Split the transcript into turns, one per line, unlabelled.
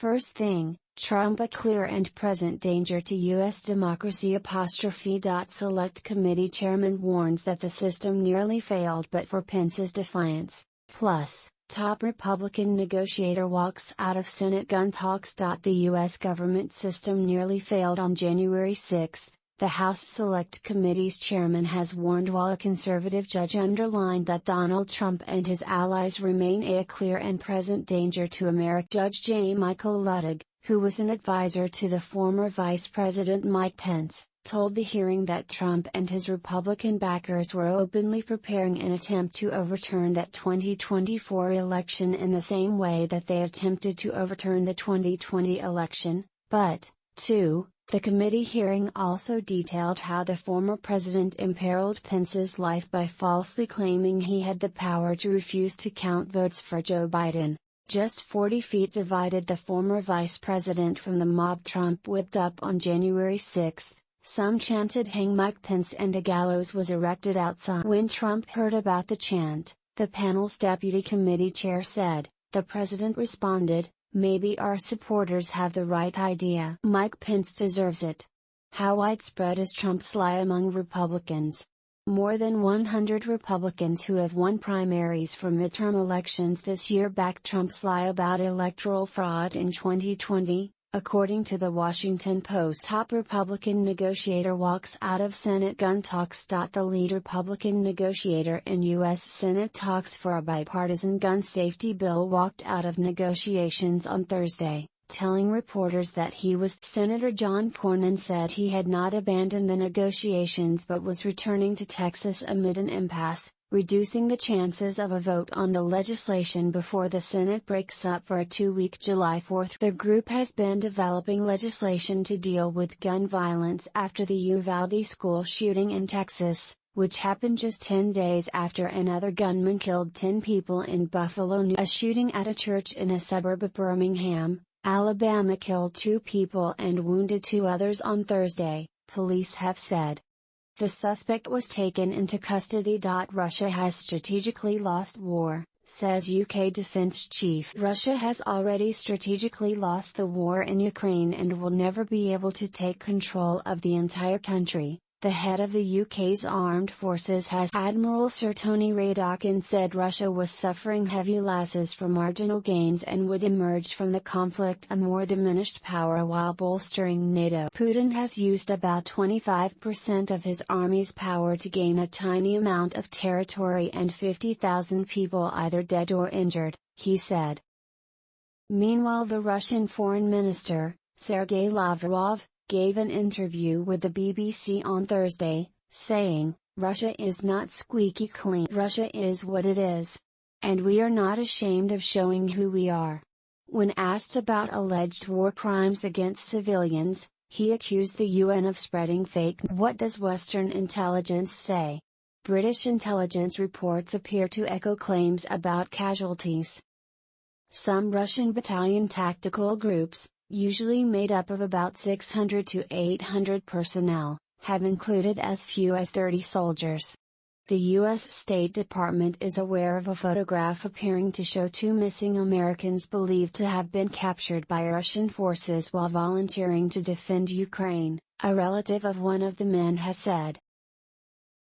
First thing, Trump a clear and present danger to U.S. democracy. Select Committee Chairman warns that the system nearly failed but for Pence's defiance. Plus, top Republican negotiator walks out of Senate gun talks. The U.S. government system nearly failed on January 6. The House Select Committee's chairman has warned while a conservative judge underlined that Donald Trump and his allies remain a clear and present danger to America. Judge J. Michael Luttig, who was an advisor to the former Vice President Mike Pence, told the hearing that Trump and his Republican backers were openly preparing an attempt to overturn that 2024 election in the same way that they attempted to overturn the 2020 election, but, 2. The committee hearing also detailed how the former president imperiled Pence's life by falsely claiming he had the power to refuse to count votes for Joe Biden. Just 40 feet divided the former vice president from the mob Trump whipped up on January 6. Some chanted "Hang Mike Pence," and a gallows was erected outside. When Trump heard about the chant, the panel's deputy committee chair said, "The president responded, 'Maybe our supporters have the right idea. Mike Pence deserves it.'" How widespread is Trump's lie among Republicans? More than 100 Republicans who have won primaries for midterm elections this year backed Trump's lie about electoral fraud in 2020, according to the Washington Post. Top Republican negotiator walks out of Senate gun talks. The lead Republican negotiator in U.S. Senate talks for a bipartisan gun safety bill walked out of negotiations on Thursday, telling reporters that he was. Senator John Cornyn said he had not abandoned the negotiations but was returning to Texas amid an impasse, reducing the chances of a vote on the legislation before the Senate breaks up for a 2-week July 4. The group has been developing legislation to deal with gun violence after the Uvalde school shooting in Texas, which happened just 10 days after another gunman killed 10 people in Buffalo. A shooting at a church in a suburb of Birmingham, Alabama killed 2 people and wounded 2 others on Thursday, police have said. The suspect was taken into custody. Russia has strategically lost war, says UK defense chief. Russia has already strategically lost the war in Ukraine and will never be able to take control of the entire country, the head of the UK's armed forces has. Admiral Sir Tony Radakin said Russia was suffering heavy losses for marginal gains and would emerge from the conflict a more diminished power while bolstering NATO. Putin has used about 25% of his army's power to gain a tiny amount of territory and 50,000 people either dead or injured, he said. Meanwhile, the Russian foreign minister, Sergei Lavrov, gave an interview with the BBC on Thursday, saying, "Russia is not squeaky clean. Russia is what it is. And we are not ashamed of showing who we are." When asked about alleged war crimes against civilians, he accused the UN of spreading fake. What does Western intelligence say? British intelligence reports appear to echo claims about casualties. Some Russian battalion tactical groups, usually made up of about 600 to 800 personnel, have included as few as 30 soldiers. The U.S. State Department is aware of a photograph appearing to show 2 missing Americans believed to have been captured by Russian forces while volunteering to defend Ukraine, a relative of one of the men has said.